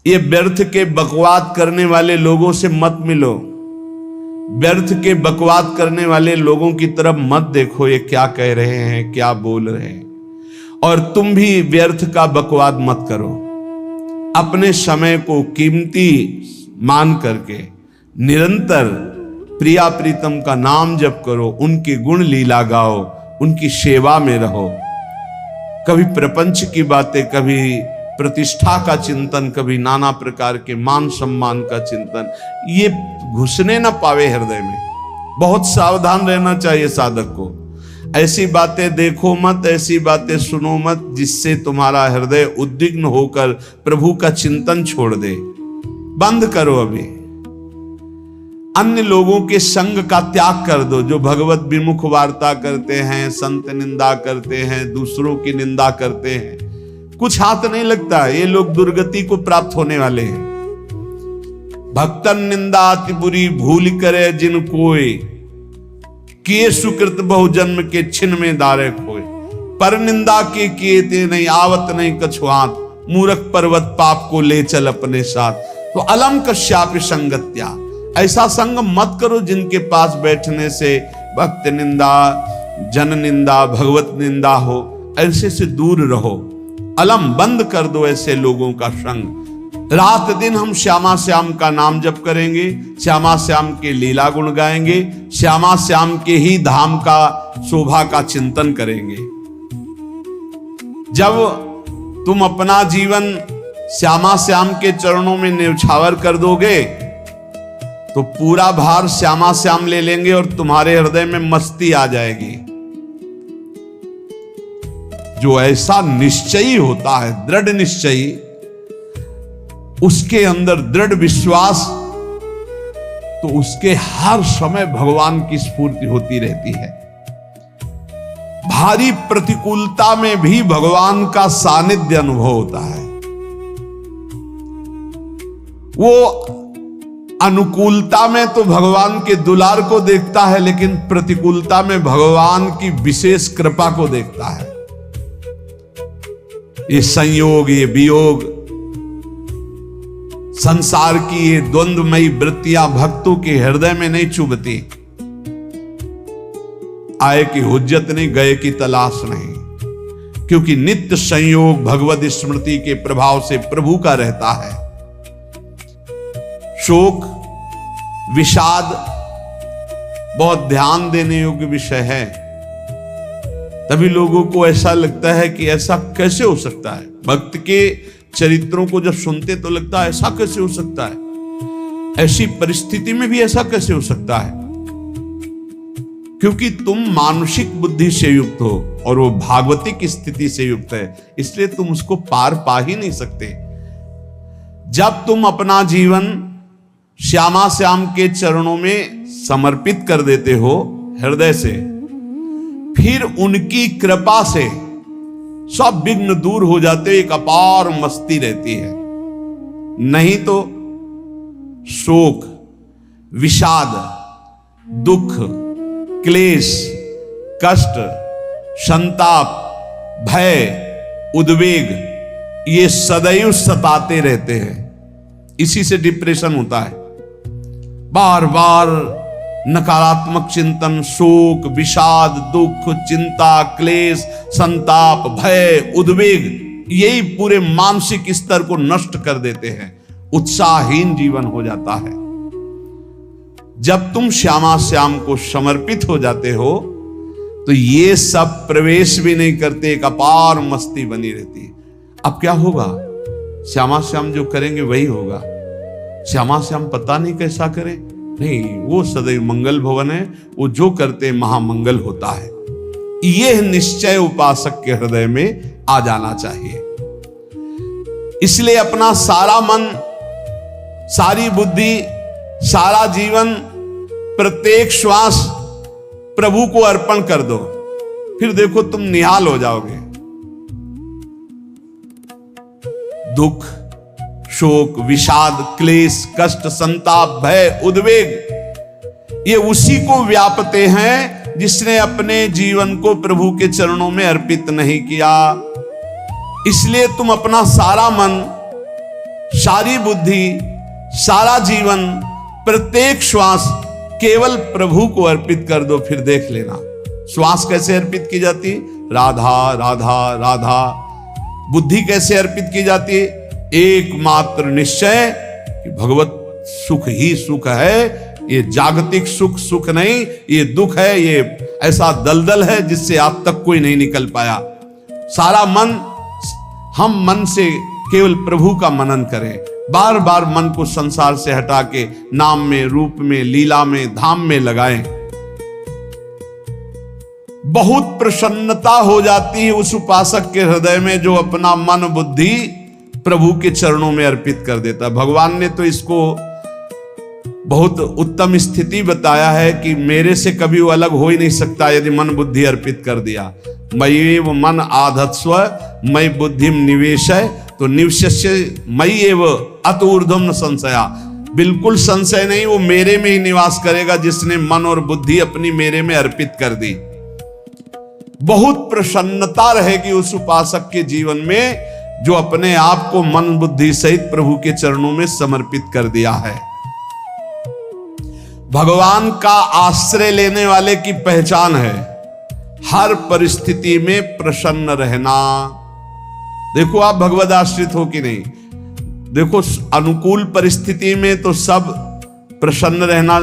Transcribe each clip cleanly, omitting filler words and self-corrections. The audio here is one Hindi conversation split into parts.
ये व्यर्थ के बकवाद करने वाले लोगों से मत मिलो, व्यर्थ के बकवाद करने वाले लोगों की तरफ मत देखो, ये क्या कह रहे हैं, क्या बोल रहे हैं। और तुम भी व्यर्थ का बकवाद मत करो। अपने समय को कीमती मान करके निरंतर प्रिया प्रीतम का नाम जप करो, उनके गुण लीला गाओ, उनकी सेवा में रहो। कभी प्रपंच की बातें, कभी प्रतिष्ठा का चिंतन, कभी नाना प्रकार के मान सम्मान का चिंतन, ये घुसने ना पावे हृदय में। बहुत सावधान रहना चाहिए साधक को। ऐसी बातें देखो मत, ऐसी बातें सुनो मत जिससे तुम्हारा हृदय उद्विग्न होकर प्रभु का चिंतन छोड़ दे। बंद करो अभी। अन्य लोगों के संग का त्याग कर दो, जो भगवत विमुख वार्ता करते हैं, संत निंदा करते हैं, दूसरों की निंदा करते हैं। कुछ हाथ नहीं लगता, ये लोग दुर्गति को प्राप्त होने वाले हैं। भक्तन निंदा अति बुरी भूल करे जिन कोई, किए सुकृत बहु जन्म के छिन में दारे खोए। पर निंदा के किए ते नहीं, आवत नहीं कछुआत, मूर्ख पर्वत पाप को ले चल अपने साथ। तो अलम कश्यापि संगत्या, ऐसा संग मत करो जिनके पास बैठने से भक्त निंदा, जन निंदा, भगवत निंदा हो। ऐसे से दूर रहो। अलम बंद कर दो ऐसे लोगों का संग। रात दिन हम श्यामा श्याम का नाम जप करेंगे, श्यामा श्याम के लीला गुण गाएंगे, श्यामा श्याम के ही धाम का शोभा का चिंतन करेंगे। जब तुम अपना जीवन श्यामा श्याम के चरणों में न्यौछावर कर दोगे तो पूरा भार श्यामा श्याम ले लेंगे और तुम्हारे हृदय में मस्ती आ जाएगी। जो ऐसा निश्चयी होता है, दृढ़ निश्चयी, उसके अंदर दृढ़ विश्वास, तो उसके हर समय भगवान की स्फूर्ति होती रहती है। भारी प्रतिकूलता में भी भगवान का सानिध्य अनुभव होता है। वो अनुकूलता में तो भगवान के दुलार को देखता है, लेकिन प्रतिकूलता में भगवान की विशेष कृपा को देखता है। ये संयोग, ये वियोग, संसार की ये द्वंद्वमयी वृत्तियां भक्तों के हृदय में नहीं चुभती। आए की हुज्जत नहीं, गए की तलाश नहीं, क्योंकि नित्य संयोग भगवत स्मृति के प्रभाव से प्रभु का रहता है। शोक, विषाद बहुत ध्यान देने योग्य विषय है। तभी लोगों को ऐसा लगता है कि ऐसा कैसे हो सकता है। भक्त के चरित्रों को जब सुनते तो लगता है ऐसा कैसे हो सकता है, ऐसी परिस्थिति में भी ऐसा कैसे हो सकता है। क्योंकि तुम मानसिक बुद्धि से युक्त हो और वो भागवतिक स्थिति से युक्त है, इसलिए तुम उसको पार पा ही नहीं सकते। जब तुम अपना जीवन श्यामा श्याम के चरणों में समर्पित कर देते हो हृदय से, फिर उनकी कृपा से सब विघ्न दूर हो जाते, एक अपार मस्ती रहती है। नहीं तो शोक, विषाद, दुख, क्लेश, कष्ट, संताप, भय, उद्वेग, ये सदैव सताते रहते हैं। इसी से डिप्रेशन होता है। बार बार नकारात्मक चिंतन, शोक, विषाद, दुख, चिंता, क्लेश, संताप, भय, उद्वेग, यही पूरे मानसिक स्तर को नष्ट कर देते हैं। उत्साहहीन जीवन हो जाता है। जब तुम श्यामा श्याम को समर्पित हो जाते हो तो ये सब प्रवेश भी नहीं करते, एक अपार मस्ती बनी रहती है। अब क्या होगा? श्यामा श्याम जो करेंगे वही होगा। श्यामा श्याम पता नहीं कैसा करे, नहीं, वो सदैव मंगल भवन है, वो जो करते महामंगल होता है। यह निश्चय उपासक के हृदय में आ जाना चाहिए। इसलिए अपना सारा मन, सारी बुद्धि, सारा जीवन, प्रत्येक श्वास प्रभु को अर्पण कर दो, फिर देखो तुम निहाल हो जाओगे। दुख, शोक, विषाद, क्लेश, कष्ट, संताप, भय, उद्वेग, ये उसी को व्यापते हैं जिसने अपने जीवन को प्रभु के चरणों में अर्पित नहीं किया। इसलिए तुम अपना सारा मन, सारी बुद्धि, सारा जीवन, प्रत्येक श्वास केवल प्रभु को अर्पित कर दो, फिर देख लेना श्वास कैसे अर्पित की जाती, राधा राधा राधा। बुद्धि कैसे अर्पित की जाती, एकमात्र निश्चय कि भगवत सुख ही सुख है, ये जागतिक सुख सुख नहीं, ये दुख है, ये ऐसा दलदल है जिससे आज तक कोई नहीं निकल पाया। सारा मन, हम मन से केवल प्रभु का मनन करें, बार बार मन को संसार से हटा के नाम में, रूप में, लीला में, धाम में लगाएं। बहुत प्रसन्नता हो जाती है उस उपासक के हृदय में जो अपना मन बुद्धि प्रभु के चरणों में अर्पित कर देता। भगवान ने तो इसको बहुत उत्तम स्थिति बताया है कि मेरे से कभी वो अलग हो ही नहीं सकता यदि मन बुद्धि अर्पित कर दिया। मयि एव मन आधत्स्व मयि बुद्धिम निवेशय, तो निवश्य मयि एव अत ऊर्ध्वम न संशया, बिल्कुल संशय नहीं, वो मेरे में ही निवास करेगा जिसने मन और बुद्धि अपनी मेरे में अर्पित कर दी। बहुत प्रसन्नता रहेगी उस उपासक के जीवन में जो अपने आप को मन बुद्धि सहित प्रभु के चरणों में समर्पित कर दिया है। भगवान का आश्रय लेने वाले की पहचान है हर परिस्थिति में प्रसन्न रहना। देखो आप भगवद आश्रित हो कि नहीं, देखो अनुकूल परिस्थिति में तो सब प्रसन्न रहना,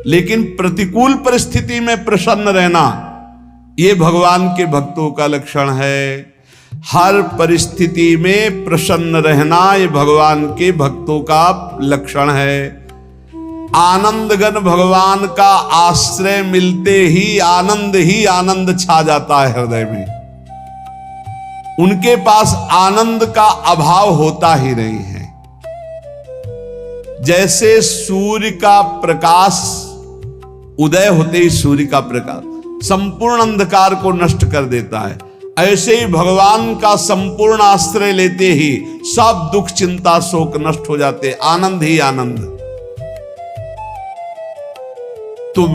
लेकिन प्रतिकूल परिस्थिति में प्रसन्न रहना ये भगवान के भक्तों का लक्षण है। हर परिस्थिति में प्रसन्न रहना ये भगवान के भक्तों का लक्षण है। आनंदगन भगवान का आश्रय मिलते ही आनंद छा जाता है हृदय में। उनके पास आनंद का अभाव होता ही नहीं है। जैसे सूर्य का प्रकाश उदय होते ही सूर्य का प्रकाश संपूर्ण अंधकार को नष्ट कर देता है, ऐसे ही भगवान का संपूर्ण आश्रय लेते ही सब दुख चिंता शोक नष्ट हो जाते, आनंद ही आनंद। तुम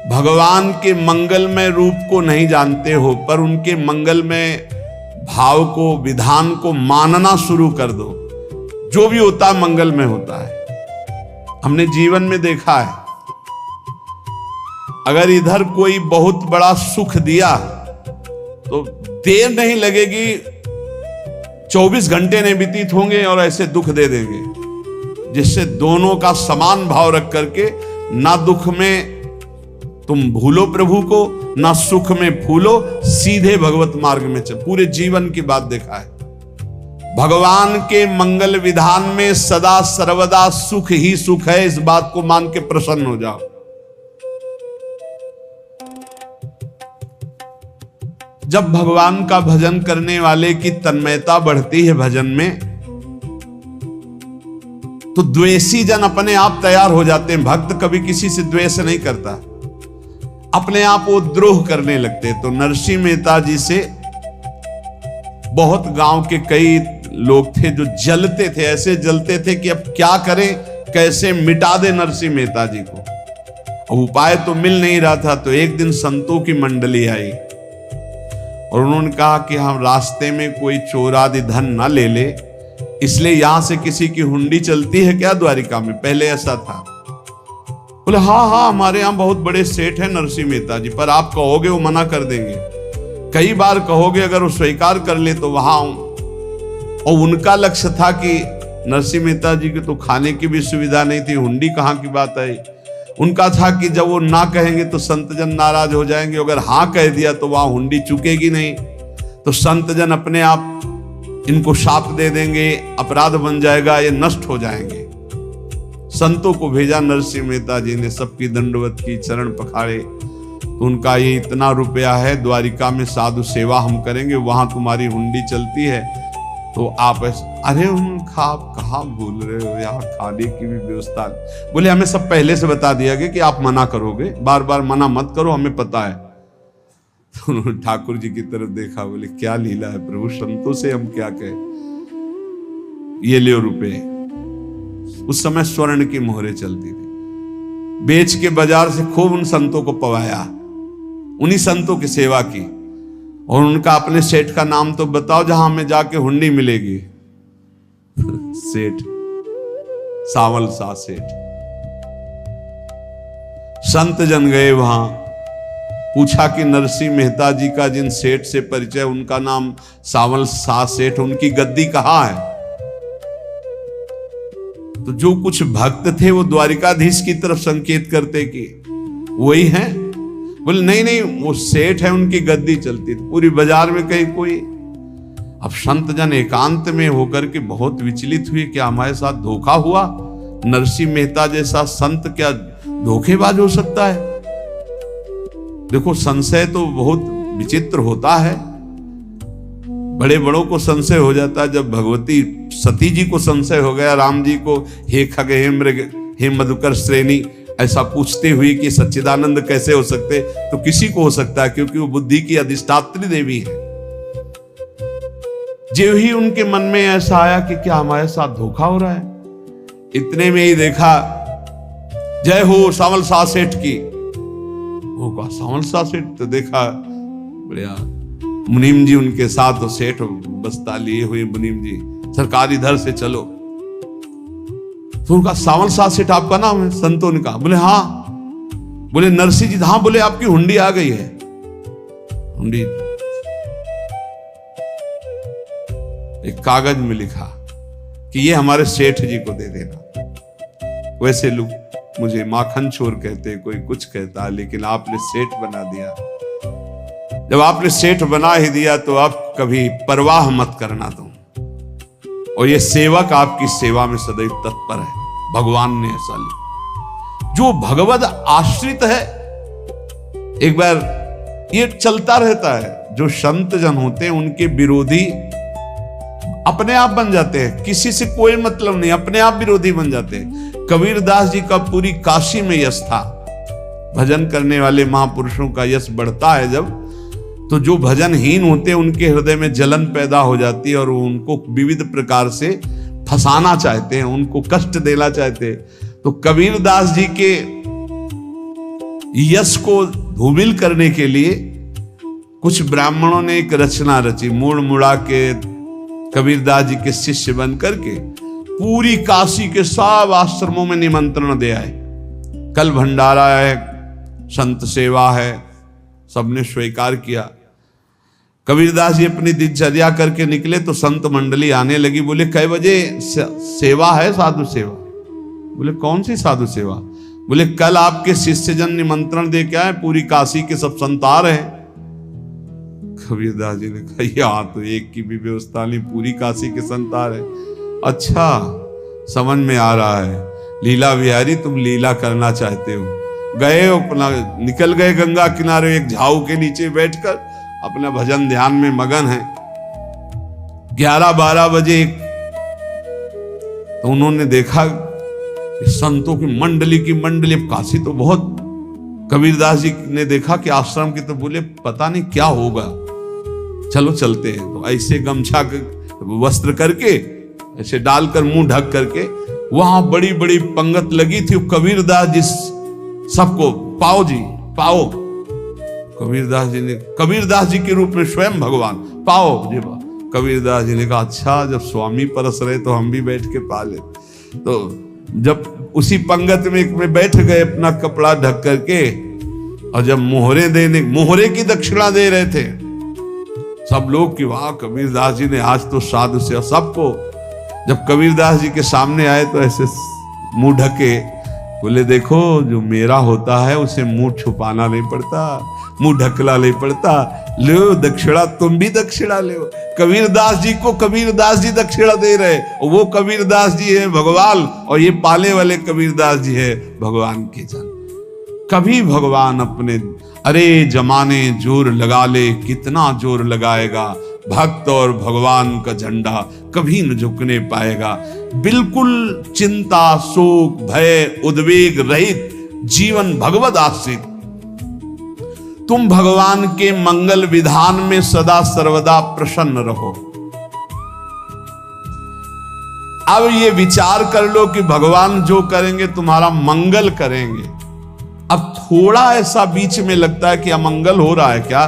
भगवान के मंगलमय रूप को नहीं जानते हो, पर उनके मंगलमय भाव को, विधान को मानना शुरू कर दो। जो भी होता है मंगलमय होता है। हमने जीवन में देखा है, अगर इधर कोई बहुत बड़ा सुख दिया तो देर नहीं लगेगी, 24 घंटे नहीं व्यतीत होंगे और ऐसे दुख दे देंगे, जिससे दोनों का समान भाव रख करके ना दुख में तुम भूलो प्रभु को, ना सुख में भूलो, सीधे भगवत मार्ग में चल। पूरे जीवन की बात देखा है, भगवान के मंगल विधान में सदा सर्वदा सुख ही सुख है, इस बात को मान के प्रसन्न हो जाओ। जब भगवान का भजन करने वाले की तन्मयता बढ़ती है भजन में, तो द्वेषी जन अपने आप तैयार हो जाते हैं। भक्त कभी किसी से द्वेष नहीं करता, अपने आप वो द्रोह करने लगते। तो नरसिंह मेहता जी से बहुत गांव के कई लोग थे जो जलते थे, ऐसे जलते थे कि अब क्या करें, कैसे मिटा दे नरसिंह मेहता जी को। अब उपाय तो मिल नहीं रहा था। तो एक दिन संतों की मंडली आई और उन्होंने कहा कि हम रास्ते में कोई चोर आदि धन ना ले ले, इसलिए यहां से किसी की हुंडी चलती है क्या द्वारिका में? पहले ऐसा था। बोले हाँ, हमारे यहां बहुत बड़े सेठ हैं नरसिंह मेहता जी, पर आप कहोगे वो मना कर देंगे। कई बार कहोगे, अगर वो स्वीकार कर ले तो वहां। और उनका लक्ष्य था कि नरसिंह मेहता जी की तो खाने की भी सुविधा नहीं थी, हुंडी कहाँ की बात आई। उनका था कि जब वो ना कहेंगे तो संतजन नाराज हो जाएंगे, अगर हाँ कह दिया तो वहां हुंडी चुकेगी नहीं, तो संतजन अपने आप इनको शाप दे देंगे, अपराध बन जाएगा, ये नष्ट हो जाएंगे। संतों को भेजा नरसिंह मेहता जी ने, सबकी दंडवत की, चरण पखाड़े। तो उनका ये इतना रुपया है, द्वारिका में साधु सेवा हम करेंगे, वहां तुम्हारी हुंडी चलती है तो आप अरे उनका आप कहाँ भूल रहे हो, यहाँ खाने की भी व्यवस्था। बोले हमें सब पहले से बता दिया गया कि आप मना करोगे, बार बार मना मत करो, हमें पता है। तो उन्होंने ठाकुर जी की तरफ देखा, बोले क्या लीला है प्रभु, संतों से हम क्या कहें, ये लियो रुपए। उस समय स्वर्ण की मोहरें चलती थी, बेच के बाजार से खूब उन संतों को पवाया, उन्हीं संतों की सेवा की। और उनका अपने सेठ का नाम तो बताओ जहां हमें जाके हुंडी मिलेगी। सेठ, सावल शाह सेठ। संत जन गए वहां, पूछा कि नरसिंह मेहता जी का जिन सेठ से परिचय, उनका नाम सावल शाह सेठ, उनकी गद्दी कहाँ है? तो जो कुछ भक्त थे वो द्वारिकाधीश की तरफ संकेत करते कि वही हैं। बोले नहीं नहीं, वो सेठ है, उनकी गद्दी चलती थी। पूरी बाजार में कहीं कोई। अब संत जन एकांत में होकर के बहुत विचलित हुए, क्या हमारे साथ धोखा हुआ? नरसिंह मेहता जैसा संत क्या धोखेबाज हो सकता है? देखो, संशय तो बहुत विचित्र होता है। बड़े बड़ों को संशय हो जाता है। जब भगवती सती जी को संशय हो गया, राम जी को हे खग हे मृग हे मधुकर श्रेणी ऐसा पूछते हुए कि सच्चिदानंद कैसे हो सकते, तो किसी को हो सकता है, क्योंकि वो बुद्धि की अधिष्ठात्री देवी है। जो ही उनके मन में ऐसा आया कि क्या हमारे साथ धोखा हो रहा है, इतने में ही देखा जय हो सावल शाह सेठ की। वो कहा सावल शाह सेठ, तो देखा बढ़िया मुनीम जी उनके साथ, तो सेठ बस्ता लिए हुए मुनीम जी, सरकार इधर से चलो। तो उनका सावल शाह सेठ आपका नाम है? संतों ने कहा। बोले हाँ। बोले नरसिंह जी? हाँ। बोले आपकी हुंडी आ गई है। हुंडी एक कागज में लिखा कि ये हमारे सेठ जी को दे देना। वैसे लोग मुझे माखन चोर कहते, कोई कुछ कहता, लेकिन आपने सेठ बना दिया। जब आपने सेठ बना ही दिया तो आप कभी परवाह मत करना तुम। और ये सेवक आपकी सेवा में सदैव तत्पर है। भगवान ने ऐसा लिखा। जो भगवद आश्रित है, एक बार ये चलता रहता है, जो संत जन होते हैं उनके विरोधी अपने आप बन जाते हैं। किसी से कोई मतलब नहीं, अपने आप विरोधी बन जाते हैं। कबीरदास जी का पूरी काशी में यश था। भजन करने वाले महापुरुषों का यश बढ़ता है जब, तो जो भजनहीन होते हैं उनके हृदय में जलन पैदा हो जाती है और वो उनको विविध प्रकार से फंसाना चाहते हैं, उनको कष्ट देना चाहते हैं। तो कबीरदास जी के यश को धूमिल करने के लिए कुछ ब्राह्मणों ने एक रचना रची। मुड़ मुड़ा के कबीरदास जी के शिष्य बन करके पूरी काशी के सब आश्रमों में निमंत्रण दे आए। कल भंडारा है, संत सेवा है, सबने स्वीकार किया। कबीरदास जी अपनी दिनचर्या करके निकले तो संत मंडली आने लगी। बोले कै बजे सेवा है? साधु सेवा। बोले कौन सी साधु सेवा? बोले कल आपके शिष्य जन निमंत्रण दे के आए, पूरी काशी के सब संत आ रहे हैं। कबीरदास जी ने कहा यहाँ तो एक की भी व्यवस्था नहीं, पूरी काशी के संत आ रहे। अच्छा, समझ में आ रहा है, लीला बिहारी तुम लीला करना चाहते हो। गए अपना निकल गए गंगा किनारे, एक झाऊ के नीचे बैठकर अपना भजन ध्यान में मगन है। 11-12 बजे तो उन्होंने देखा संतों की मंडली, काशी तो बहुत। कबीरदास जी ने देखा कि आश्रम की, तो बोले पता नहीं क्या होगा, चलो चलते हैं। तो ऐसे गमछा वस्त्र करके ऐसे डालकर मुंह ढक करके, वहां बड़ी बड़ी पंगत लगी थी। कबीरदास जी सबको पाओ जी पाओ। कबीरदास जी के रूप में स्वयं भगवान पाओ जी पाओ। कबीरदास जी ने कहा अच्छा, जब स्वामी परस रहे तो हम भी बैठ के पा ले। तो जब उसी पंगत में बैठ गए अपना कपड़ा ढक करके, और जब मोहरे की दक्षिणा दे रहे थे सब लोग कि वाह कबीरदास जी ने आज तो साधु से। सबको जब कबीरदास जी के सामने आए तो ऐसे मुंह ढके, बोले देखो जो मेरा होता है उसे मुंह छुपाना नहीं पड़ता, मुंह ढकला नहीं पड़ता। लो दक्षिणा, तुम भी दक्षिणा लो। कबीरदास जी को कबीरदास जी दक्षिणा दे रहे, वो कबीरदास जी है भगवान, और ये पाले वाले कबीरदास जी है भगवान के जन। कभी भगवान अपने, अरे जमाने जोर लगा ले, कितना जोर लगाएगा, भक्त और भगवान का झंडा कभी न झुकने पाएगा। बिल्कुल चिंता, शोक, भय, उद्वेग रहित जीवन भगवद आश्रित। तुम भगवान के मंगल विधान में सदा सर्वदा प्रसन्न रहो। अब ये विचार कर लो कि भगवान जो करेंगे तुम्हारा मंगल करेंगे। अब थोड़ा ऐसा बीच में लगता है कि अमंगल हो रहा है क्या,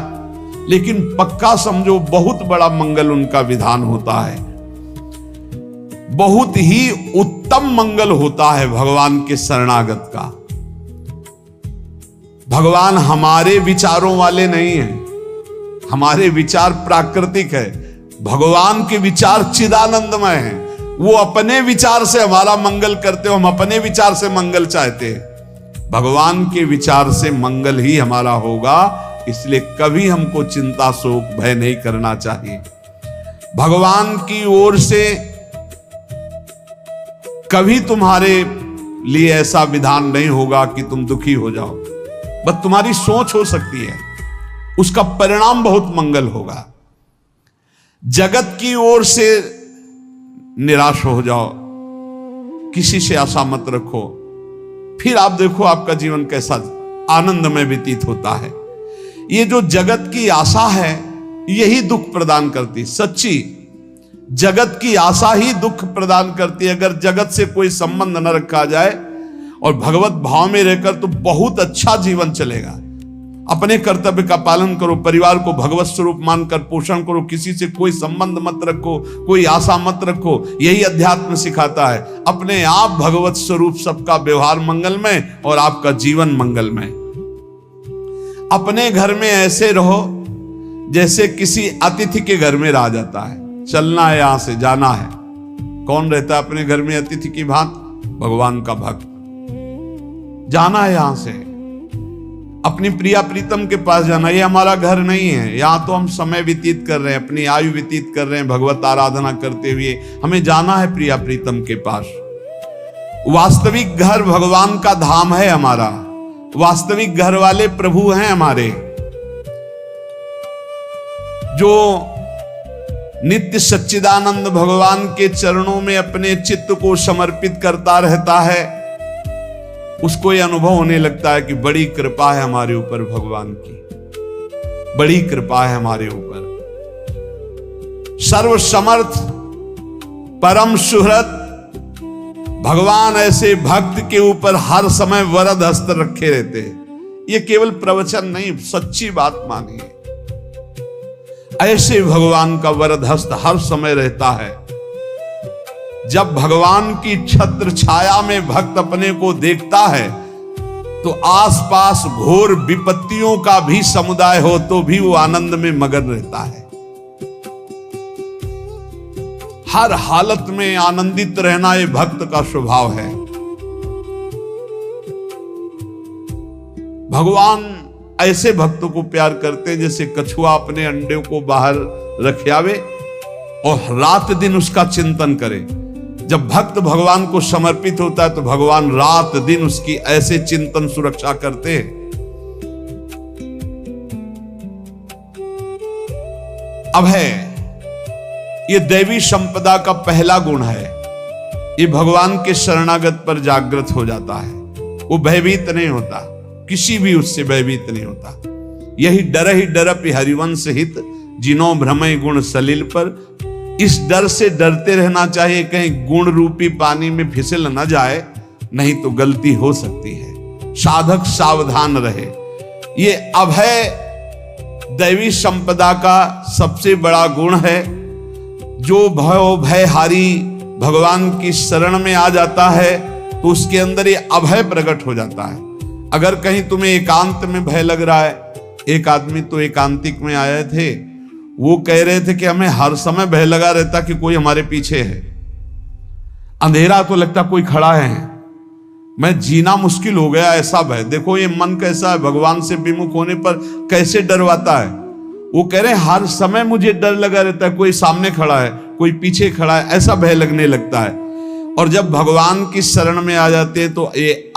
लेकिन पक्का समझो बहुत बड़ा मंगल उनका विधान होता है। बहुत ही उत्तम मंगल होता है भगवान के शरणागत का। भगवान हमारे विचारों वाले नहीं हैं, हमारे विचार प्राकृतिक है, भगवान के विचार चिदानंदमय हैं। वो अपने विचार से हमारा मंगल करते हो, हम अपने विचार से मंगल चाहते हैं। भगवान के विचार से मंगल ही हमारा होगा, इसलिए कभी हमको चिंता शोक भय नहीं करना चाहिए। भगवान की ओर से कभी तुम्हारे लिए ऐसा विधान नहीं होगा कि तुम दुखी हो जाओ, बस तुम्हारी सोच हो सकती है, उसका परिणाम बहुत मंगल होगा। जगत की ओर से निराश हो जाओ, किसी से आशा मत रखो, फिर आप देखो आपका जीवन कैसा आनंदमय व्यतीत होता है। ये जो जगत की आशा है यही दुख प्रदान करती, सच्ची जगत की आशा ही दुख प्रदान करती है। अगर जगत से कोई संबंध न रखा जाए और भगवत भाव में रहकर तो बहुत अच्छा जीवन चलेगा। अपने कर्तव्य का पालन करो, परिवार को भगवत स्वरूप मानकर पोषण करो, किसी से कोई संबंध मत रखो, कोई आशा मत रखो, यही अध्यात्म सिखाता है। अपने आप भगवत स्वरूप, सबका व्यवहार मंगलमय और आपका जीवन मंगलमय। अपने घर में ऐसे रहो जैसे किसी अतिथि के घर में रह जाता है, चलना है, यहां से जाना है। कौन रहता है अपने घर में अतिथि की भांति? भगवान का भक्त। जाना है यहां से, अपनी प्रिया प्रीतम के पास जाना। ये हमारा घर नहीं है, यहां तो हम समय व्यतीत कर रहे हैं, अपनी आयु व्यतीत कर रहे हैं भगवत आराधना करते हुए। हमें जाना है प्रिया प्रीतम के पास। वास्तविक घर भगवान का धाम है हमारा, वास्तविक घर वाले प्रभु हैं हमारे। जो नित्य सच्चिदानंद भगवान के चरणों में अपने चित्त को समर्पित करता रहता है, उसको यह अनुभव होने लगता है कि बड़ी कृपा है हमारे ऊपर भगवान की, बड़ी कृपा है हमारे ऊपर। सर्वसमर्थ परम सुहृद भगवान ऐसे भक्त के ऊपर हर समय वरद हस्त रखे रहते हैं। ये केवल प्रवचन नहीं, सच्ची बात मानिए। ऐसे भगवान का वरद हस्त हर समय रहता है। जब भगवान की छत्र छाया में भक्त अपने को देखता है तो आसपास घोर विपत्तियों का भी समुदाय हो तो भी वो आनंद में मगन रहता है। हर हालत में आनंदित रहना ये भक्त का स्वभाव है। भगवान ऐसे भक्तों को प्यार करते हैं जैसे कछुआ अपने अंडे को बाहर रख आवे और रात दिन उसका चिंतन करे। जब भक्त भगवान को समर्पित होता है तो भगवान रात दिन उसकी ऐसे चिंतन सुरक्षा करते हैं। अभय, ये दैवी संपदा का पहला गुण है। ये भगवान के शरणागत पर जागृत हो जाता है, वो भयभीत नहीं होता, किसी भी उससे भयभीत नहीं होता। यही डर ही डरप हरिवंश हित, जिनो भ्रमय गुण सलिल पर। इस डर से डरते रहना चाहिए कहीं गुण रूपी पानी में फिसल न जाए, नहीं तो गलती हो सकती है। साधक सावधान रहे। ये अभय दैवी संपदा का सबसे बड़ा गुण है। जो भयहारी भगवान की शरण में आ जाता है तो उसके अंदर ये अभय प्रकट हो जाता है। अगर कहीं तुम्हें एकांत में भय लग रहा है, एक आदमी तो एकांतिक में आए थे, वो कह रहे थे कि हमें हर समय भय लगा रहता कि कोई हमारे पीछे है, अंधेरा तो लगता कोई खड़ा है, मैं जीना मुश्किल हो गया, ऐसा भय। देखो ये मन कैसा है, भगवान से विमुख होने पर कैसे डरवाता है। वो कह रहे हैं हर समय मुझे डर लगा रहता है, कोई सामने खड़ा है, कोई पीछे खड़ा है, ऐसा भय लगने लगता है। और जब भगवान की शरण में आ जाते हैं तो ये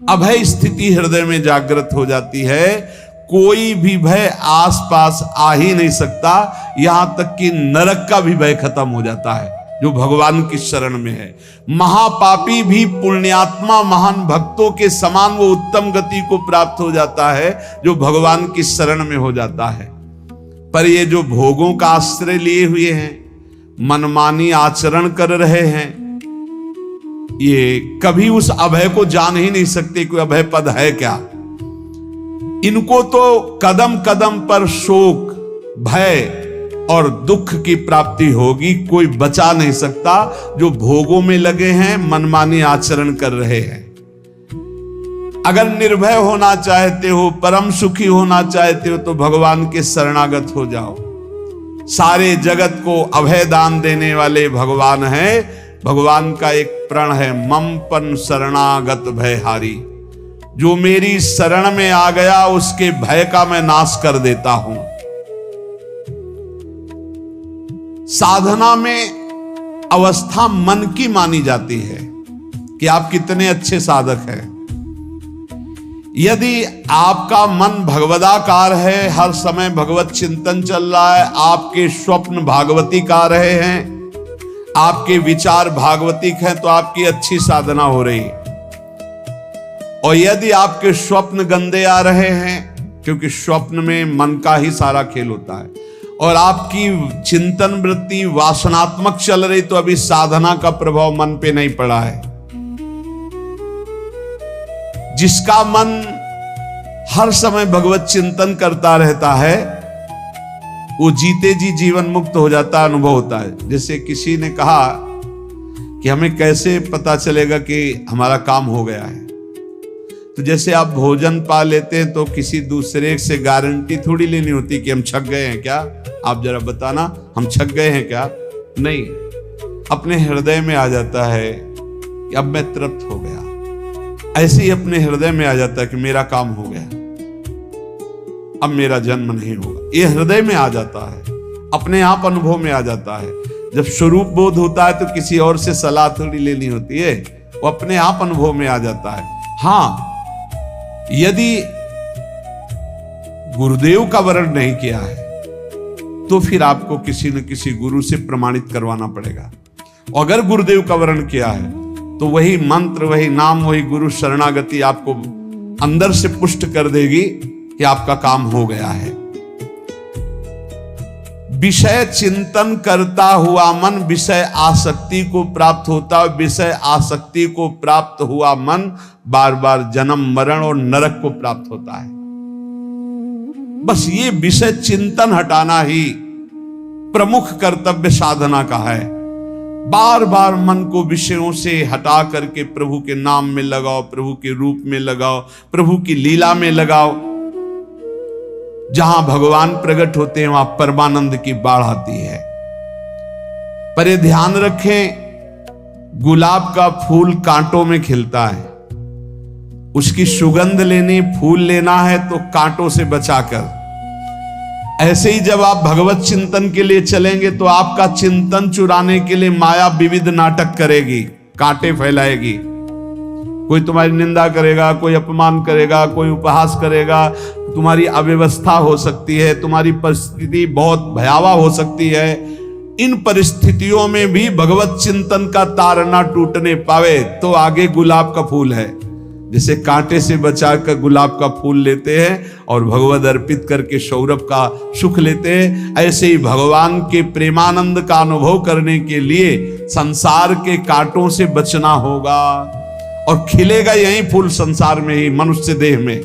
अभय स्थिति हृदय में जागृत हो जाती है। कोई भी भय आसपास आ ही नहीं सकता, यहां तक कि नरक का भी भय खत्म हो जाता है जो भगवान की शरण में है। महापापी भी पुण्यात्मा महान भक्तों के समान वो उत्तम गति को प्राप्त हो जाता है जो भगवान की शरण में हो जाता है। पर ये जो भोगों का आश्रय लिए हुए हैं, मनमानी आचरण कर रहे हैं, ये कभी उस अभय को जान ही नहीं सकते कि अभय पद है क्या। इनको तो कदम कदम पर शोक, भय, और दुख की प्राप्ति होगी। कोई बचा नहीं सकता जो भोगों में लगे हैं, मनमानी आचरण कर रहे हैं। अगर निर्भय होना चाहते हो, परम सुखी होना चाहते हो, तो भगवान के शरणागत हो जाओ। सारे जगत को अभय दान देने वाले भगवान हैं। भगवान का एक प्रण है, मम पन शरणागत भयहारी। जो मेरी शरण में आ गया उसके भय का मैं नाश कर देता हूं। साधना में अवस्था मन की मानी जाती है कि आप कितने अच्छे साधक हैं। यदि आपका मन भगवदाकार है, हर समय भगवत चिंतन चल रहा है, आपके स्वप्न भागवती का रहे हैं, आपके विचार भागवतिक हैं, तो आपकी अच्छी साधना हो रही है। और यदि आपके स्वप्न गंदे आ रहे हैं, क्योंकि स्वप्न में मन का ही सारा खेल होता है, और आपकी चिंतन वृत्ति वासनात्मक चल रही, तो अभी साधना का प्रभाव मन पे नहीं पड़ा है। जिसका मन हर समय भगवत चिंतन करता रहता है, वो जीते जी जीवन मुक्त हो जाता, अनुभव होता है। जैसे किसी ने कहा कि हमें कैसे पता चलेगा कि हमारा काम हो गया है, तो जैसे आप भोजन पा लेते हैं तो किसी दूसरे से गारंटी थोड़ी लेनी होती कि हम छक गए हैं क्या, आप जरा बताना हम छक गए हैं क्या। नहीं, अपने हृदय में आ जाता है कि अब मैं तृप्त हो गया। ऐसे ही अपने हृदय में आ जाता है कि मेरा काम हो गया, अब मेरा जन्म नहीं होगा। ये हृदय में आ जाता है, अपने आप अनुभव में आ जाता है। जब स्वरूप बोध होता है तो किसी और से सलाह थोड़ी लेनी होती है, वो अपने आप अनुभव में आ जाता है। हाँ, यदि गुरुदेव का वर्ण नहीं किया है तो फिर आपको किसी न किसी गुरु से प्रमाणित करवाना पड़ेगा। अगर गुरुदेव का वर्ण किया है तो वही मंत्र, वही नाम, वही गुरु शरणागति आपको अंदर से पुष्ट कर देगी कि आपका काम हो गया है। विषय चिंतन करता हुआ मन विषय आसक्ति को प्राप्त होता है। विषय आसक्ति को प्राप्त हुआ मन बार बार जन्म मरण और नरक को प्राप्त होता है। बस ये विषय चिंतन हटाना ही प्रमुख कर्तव्य साधना का है। बार बार मन को विषयों से हटा करके प्रभु के नाम में लगाओ, प्रभु के रूप में लगाओ, प्रभु की लीला में लगाओ। जहां भगवान प्रकट होते हैं वहां परमानंद की बाढ़ आती है। पर ये ध्यान रखें, गुलाब का फूल कांटों में खिलता है। उसकी सुगंध लेनी, फूल लेना है तो कांटों से बचाकर। ऐसे ही जब आप भगवत चिंतन के लिए चलेंगे तो आपका चिंतन चुराने के लिए माया विविध नाटक करेगी, कांटे फैलाएगी। कोई तुम्हारी निंदा करेगा, कोई अपमान करेगा, कोई उपहास करेगा, तुम्हारी अव्यवस्था हो सकती है, तुम्हारी परिस्थिति बहुत भयावह हो सकती है। इन परिस्थितियों में भी भगवत चिंतन का तार ना टूटने पावे तो आगे गुलाब का फूल है। जैसे कांटे से बचाकर गुलाब का फूल लेते हैं और भगवद अर्पित करके सौरभ का सुख लेते हैं, ऐसे ही भगवान के प्रेमानंद का अनुभव करने के लिए संसार के कांटों से बचना होगा। और खिलेगा यही फूल संसार में ही, मनुष्य देह में,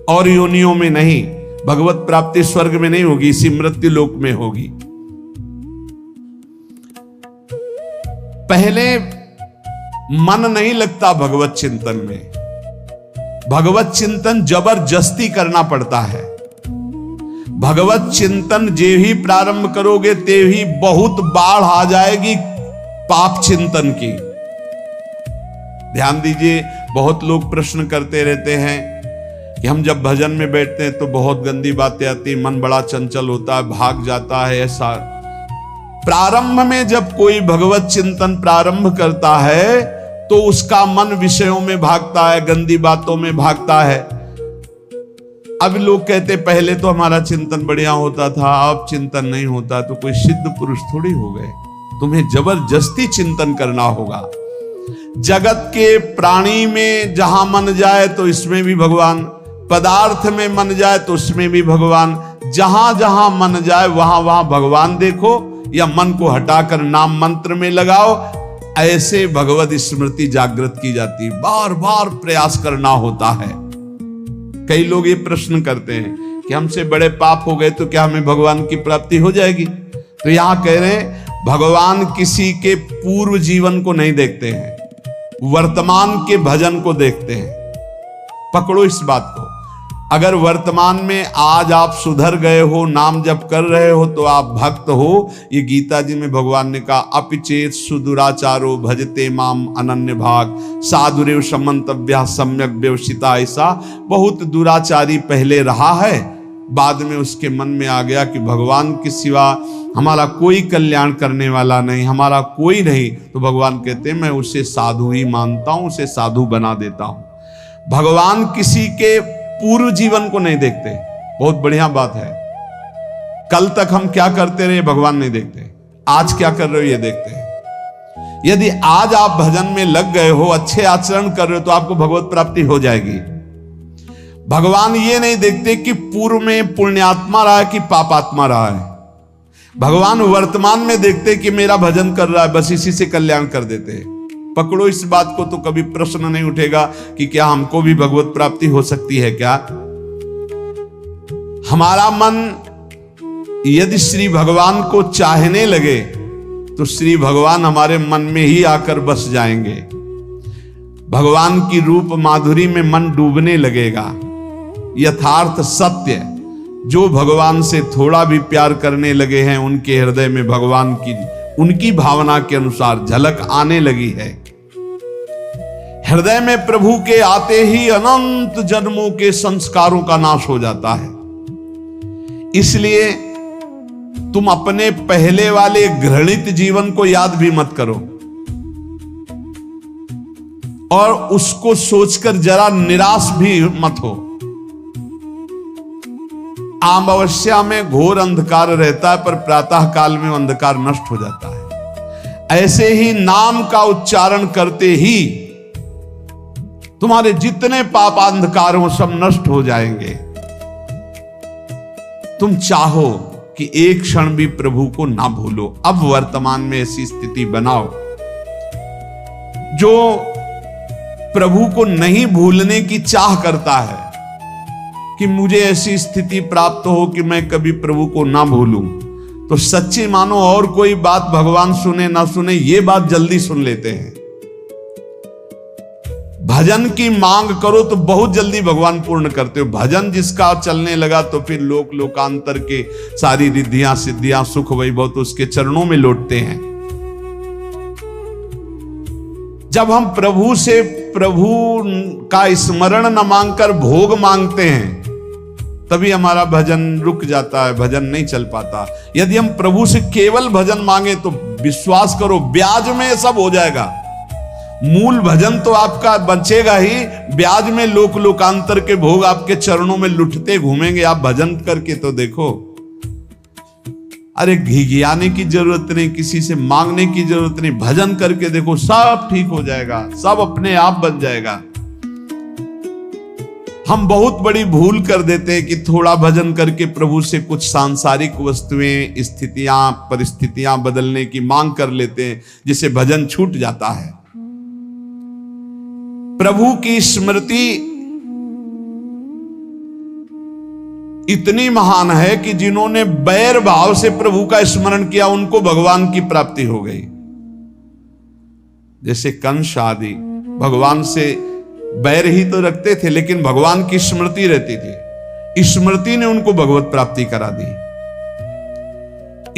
और योनियों में नहीं। भगवत प्राप्ति स्वर्ग में नहीं होगी, इसी मृत्यु लोक में होगी। पहले मन नहीं लगता भगवत चिंतन में। भगवत चिंतन जबरदस्ती करना पड़ता है। भगवत चिंतन जे ही प्रारंभ करोगे ते ही बहुत बाढ़ आ जाएगी पाप चिंतन की। ध्यान दीजिए, बहुत लोग प्रश्न करते रहते हैं कि हम जब भजन में बैठते हैं तो बहुत गंदी बातें आती, मन बड़ा चंचल होता है, भाग जाता है। ऐसा प्रारंभ में जब कोई भगवत चिंतन प्रारंभ करता है तो उसका मन विषयों में भागता है, गंदी बातों में भागता है। अब लोग कहते पहले तो हमारा चिंतन बढ़िया होता था, अब चिंतन नहीं होता। तो कोई सिद्ध पुरुष थोड़ी हो गए, तुम्हें जबरदस्ती चिंतन करना होगा। जगत के प्राणी में जहां मन जाए तो इसमें भी भगवान, पदार्थ में मन जाए तो उसमें भी भगवान। जहां जहां मन जाए वहां वहां भगवान देखो, या मन को हटाकर नाम मंत्र में लगाओ। ऐसे भगवत स्मृति जागृत की जाती, बार बार प्रयास करना होता है। कई लोग ये प्रश्न करते हैं कि हमसे बड़े पाप हो गए तो क्या हमें भगवान की प्राप्ति हो जाएगी? तो यहां कह रहे हैं भगवान किसी के पूर्व जीवन को नहीं देखते हैं, वर्तमान के भजन को देखते हैं। पकड़ो इस बात को। अगर वर्तमान में आज आप सुधर गए हो, नाम जप कर रहे हो, तो आप भक्त हो। ये गीता जी में भगवान ने कहा, अपिचेत सुदुराचारो भजते माम अनन्य भाग साधुरेव समंतव्या सम्यक व्यवसिता। ऐसा बहुत दुराचारी पहले रहा है, बाद में उसके मन में आ गया कि भगवान के सिवा हमारा कोई कल्याण करने वाला नहीं, हमारा कोई नहीं। तो भगवान कहते हैं मैं उसे साधु ही मानता हूं, उसे साधु बना देता हूं। भगवान किसी के पूर्व जीवन को नहीं देखते। बहुत बढ़िया बात है। कल तक हम क्या करते रहे भगवान नहीं देखते, आज क्या कर रहे हो ये देखते हैं। यदि आज आप भजन में लग गए हो, अच्छे आचरण कर रहे हो, तो आपको भगवत प्राप्ति हो जाएगी। भगवान ये नहीं देखते कि पूर्व में पुण्यात्मा रहा है कि पापात्मा रहा है। भगवान वर्तमान में देखते कि मेरा भजन कर रहा है, बस इसी से कल्याण कर देते हैं। पकड़ो इस बात को, तो कभी प्रश्न नहीं उठेगा कि क्या हमको भी भगवत प्राप्ति हो सकती है क्या। हमारा मन यदि श्री भगवान को चाहने लगे तो श्री भगवान हमारे मन में ही आकर बस जाएंगे। भगवान की रूप माधुरी में मन डूबने लगेगा। यथार्थ सत्य, जो भगवान से थोड़ा भी प्यार करने लगे हैं, उनके हृदय में भगवान की उनकी भावना के अनुसार झलक आने लगी है। हृदय में प्रभु के आते ही अनंत जन्मों के संस्कारों का नाश हो जाता है। इसलिए तुम अपने पहले वाले घृणित जीवन को याद भी मत करो और उसको सोचकर जरा निराश भी मत हो। अमावस्या में घोर अंधकार रहता है, पर प्रातः काल में अंधकार नष्ट हो जाता है। ऐसे ही नाम का उच्चारण करते ही तुम्हारे जितने पाप अंधकार हो सब नष्ट हो जाएंगे। तुम चाहो कि एक क्षण भी प्रभु को ना भूलो। अब वर्तमान में ऐसी स्थिति बनाओ। जो प्रभु को नहीं भूलने की चाह करता है कि मुझे ऐसी स्थिति प्राप्त हो कि मैं कभी प्रभु को ना भूलूं, तो सच्ची मानो और कोई बात भगवान सुने ना सुने, ये बात जल्दी सुन लेते हैं। भजन की मांग करो तो बहुत जल्दी भगवान पूर्ण करते हो। भजन जिसका चलने लगा तो फिर लोक लोकांतर के सारी रिद्धियां सिद्धियां सुख वैभव तो उसके चरणों में लौटते हैं। जब हम प्रभु से प्रभु का स्मरण न मांगकर भोग मांगते हैं, तभी हमारा भजन रुक जाता है, भजन नहीं चल पाता। यदि हम प्रभु से केवल भजन मांगे तो विश्वास करो ब्याज में सब हो जाएगा। मूल भजन तो आपका बचेगा ही, ब्याज में लोक लोकांतर के भोग आपके चरणों में लुटते घूमेंगे। आप भजन करके तो देखो। अरे घिघियाने की जरूरत नहीं, किसी से मांगने की जरूरत नहीं, भजन करके देखो, सब ठीक हो जाएगा, सब अपने आप बन जाएगा। हम बहुत बड़ी भूल कर देते हैं कि थोड़ा भजन करके प्रभु से कुछ सांसारिक वस्तुएं, स्थितियां, परिस्थितियां बदलने की मांग कर लेते हैं, जिससे भजन छूट जाता है। प्रभु की स्मृति इतनी महान है कि जिन्होंने बैर भाव से प्रभु का स्मरण किया उनको भगवान की प्राप्ति हो गई। जैसे कंस आदि भगवान से बैर ही तो रखते थे, लेकिन भगवान की स्मृति रहती थी। स्मृति ने उनको भगवत प्राप्ति करा दी।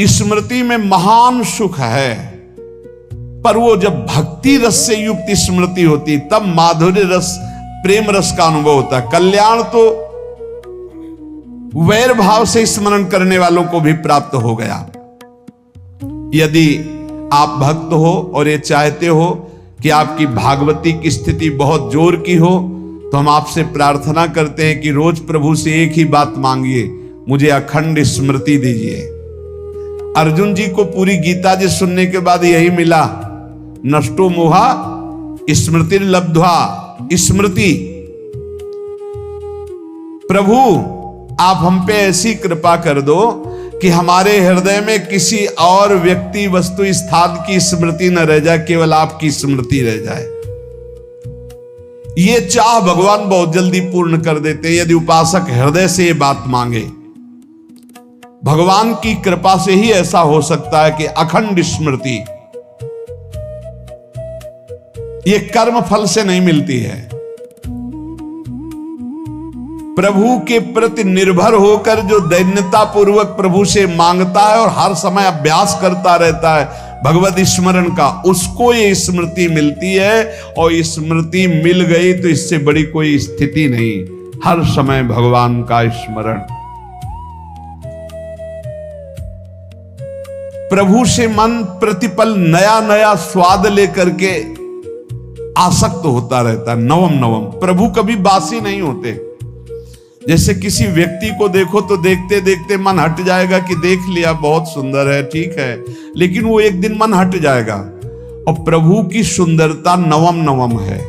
स्मृति में महान सुख है, पर वो जब भक्ति रस से युक्त स्मृति होती तब माधुर्य रस, प्रेम रस का अनुभव होता है। कल्याण तो वैर भाव से स्मरण करने वालों को भी प्राप्त हो गया। यदि आप भक्त हो और ये चाहते हो कि आपकी भागवती की स्थिति बहुत जोर की हो, तो हम आपसे प्रार्थना करते हैं कि रोज प्रभु से एक ही बात मांगिए, मुझे अखंड स्मृति दीजिए। अर्जुन जी को पूरी गीता जी सुनने के बाद यही मिला, नष्टो मोहा स्मृति लब्ध्वा। स्मृति, प्रभु आप हम पे ऐसी कृपा कर दो कि हमारे हृदय में किसी और व्यक्ति, वस्तु, स्थान की स्मृति न रह जाए, केवल आपकी स्मृति रह जाए। ये चाह भगवान बहुत जल्दी पूर्ण कर देते हैं यदि उपासक हृदय से ये बात मांगे। भगवान की कृपा से ही ऐसा हो सकता है कि अखंड स्मृति ये कर्म फल से नहीं मिलती है। प्रभु के प्रति निर्भर होकर जो दैन्यता पूर्वक प्रभु से मांगता है और हर समय अभ्यास करता रहता है भगवत स्मरण का, उसको ये स्मृति मिलती है। और स्मृति मिल गई तो इससे बड़ी कोई स्थिति नहीं, हर समय भगवान का स्मरण। प्रभु से मन प्रतिपल नया नया स्वाद लेकर के आसक्त होता रहता है, नवम नवम। प्रभु कभी बासी नहीं होते। जैसे किसी व्यक्ति को देखो तो देखते देखते मन हट जाएगा कि देख लिया, बहुत सुंदर है, ठीक है, लेकिन वो एक दिन मन हट जाएगा। और प्रभु की सुंदरता नवम नवम है,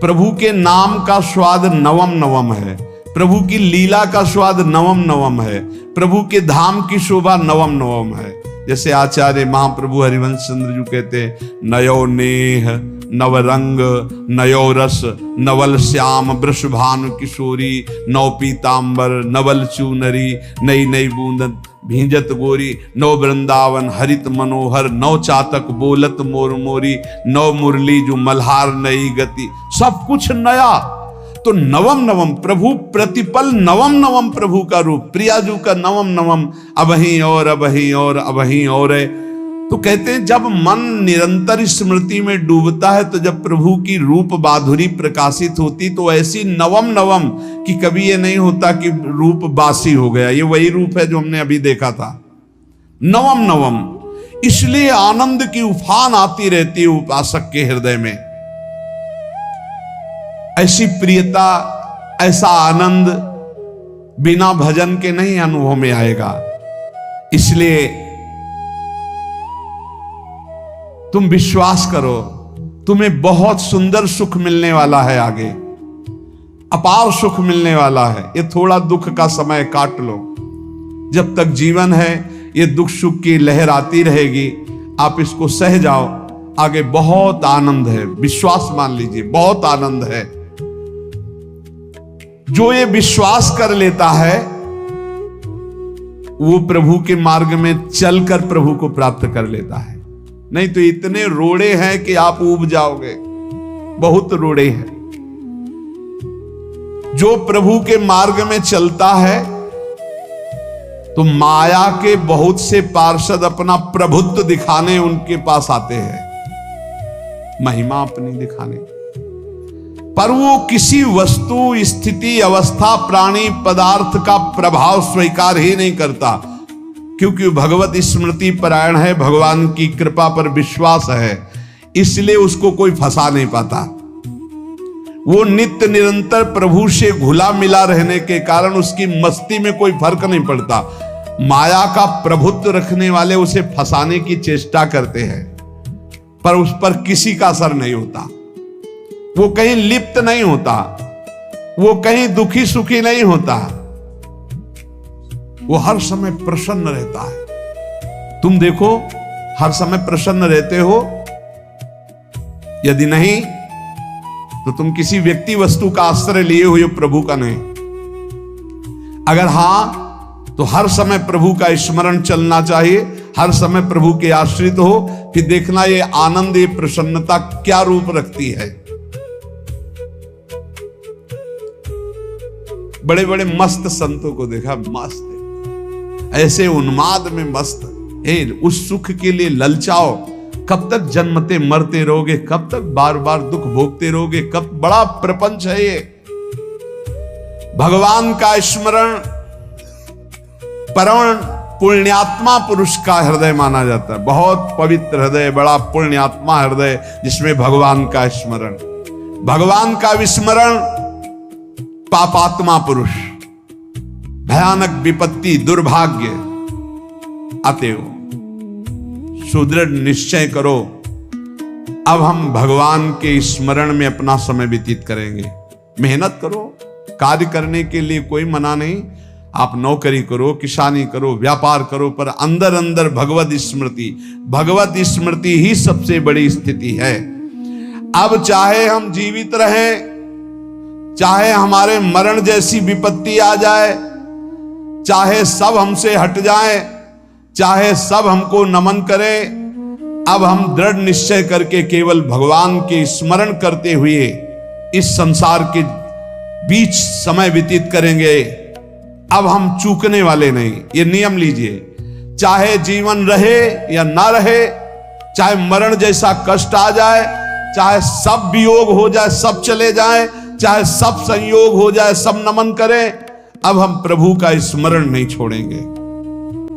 प्रभु के नाम का स्वाद नवम नवम है, प्रभु की लीला का स्वाद नवम नवम है, प्रभु के धाम की शोभा नवम नवम है। जैसे आचार्य महाप्रभु हरिवंश चंद्र जी कहते हैं, नयो नेह नवरंग नयो रस नवल श्याम वृषभानु किशोरी नव पीतांबर नवल चूनरी नई नई बूंदन भींजत गोरी नव वृंदावन हरित मनोहर नव चातक बोलत मोर मोरी नव मुरली जो मल्हार नई गति, सब कुछ नया। तो नवम नवम प्रभु प्रतिपल नवम नवम प्रभु का रूप, प्रियाजू का नवम नवम, अबहीं और अबहीं और अबहीं और है। तो कहते हैं जब मन निरंतर स्मृति में डूबता है तो जब प्रभु की रूप माधुरी प्रकाशित होती तो ऐसी नवम नवम कि कभी ये नहीं होता कि रूप बासी हो गया। ये वही रूप है जो हमने अभी देखा था, नवम नवम। इसलिए आनंद की उफान आती रहती है उपासक के हृदय में। ऐसी प्रियता, ऐसा आनंद बिना भजन के नहीं अनुभव में आएगा। इसलिए तुम विश्वास करो, तुम्हें बहुत सुंदर सुख मिलने वाला है, आगे अपार सुख मिलने वाला है। ये थोड़ा दुख का समय काट लो, जब तक जीवन है ये दुख सुख की लहर आती रहेगी, आप इसको सह जाओ। आगे बहुत आनंद है, विश्वास मान लीजिए, बहुत आनंद है। जो ये विश्वास कर लेता है वो प्रभु के मार्ग में चलकर प्रभु को प्राप्त कर लेता है। नहीं तो इतने रोड़े हैं कि आप ऊब जाओगे, बहुत रोड़े हैं। जो प्रभु के मार्ग में चलता है तो माया के बहुत से पार्षद अपना प्रभुत्व दिखाने उनके पास आते हैं, महिमा अपनी दिखाने, पर वो किसी वस्तु स्थिति अवस्था प्राणी पदार्थ का प्रभाव स्वीकार ही नहीं करता, क्योंकि भगवत स्मृति परायण है, भगवान की कृपा पर विश्वास है, इसलिए उसको कोई फंसा नहीं पाता। वो नित्य निरंतर प्रभु से घुला मिला रहने के कारण उसकी मस्ती में कोई फर्क नहीं पड़ता। माया का प्रभुत्व रखने वाले उसे फंसाने की चेष्टा करते हैं, पर उस पर किसी का असर नहीं होता। वो कहीं लिप्त नहीं होता, वो कहीं दुखी सुखी नहीं होता, वो हर समय प्रसन्न रहता है। तुम देखो, हर समय प्रसन्न रहते हो? यदि नहीं तो तुम किसी व्यक्ति वस्तु का आश्रय लिए हुए हो, प्रभु का नहीं। अगर हां तो हर समय प्रभु का स्मरण चलना चाहिए, हर समय प्रभु के आश्रित हो, फिर देखना ये आनंद, ये प्रसन्नता क्या रूप रखती है। बड़े बड़े मस्त संतों को देखा, मस्त ऐसे उन्माद में मस्त है। उस सुख के लिए ललचाओ, कब तक जन्मते मरते रहोगे, कब तक बार बार दुख भोगते रहोगे, कब बड़ा प्रपंच है ये। भगवान का स्मरण परम पुण्यात्मा पुरुष का हृदय माना जाता है, बहुत पवित्र हृदय, बड़ा पुण्यात्मा हृदय जिसमें भगवान का स्मरण। भगवान का विस्मरण पापात्मा पुरुष, भयानक विपत्ति दुर्भाग्य आते हो। सुदृढ़ निश्चय करो, अब हम भगवान के स्मरण में अपना समय व्यतीत करेंगे। मेहनत करो, कार्य करने के लिए कोई मना नहीं, आप नौकरी करो, किसानी करो, व्यापार करो, पर अंदर अंदर भगवत स्मृति ही सबसे बड़ी स्थिति है। अब चाहे हम जीवित रहें, चाहे हमारे मरण जैसी विपत्ति आ जाए, चाहे सब हमसे हट जाए, चाहे सब हमको नमन करें, अब हम दृढ़ निश्चय करके केवल भगवान के स्मरण करते हुए इस संसार के बीच समय व्यतीत करेंगे। अब हम चूकने वाले नहीं। ये नियम लीजिए, चाहे जीवन रहे या ना रहे, चाहे मरण जैसा कष्ट आ जाए, चाहे सब वियोग हो जाए, सब चले जाए, चाहे सब संयोग हो जाए, सब नमन करें, अब हम प्रभु का स्मरण नहीं छोड़ेंगे।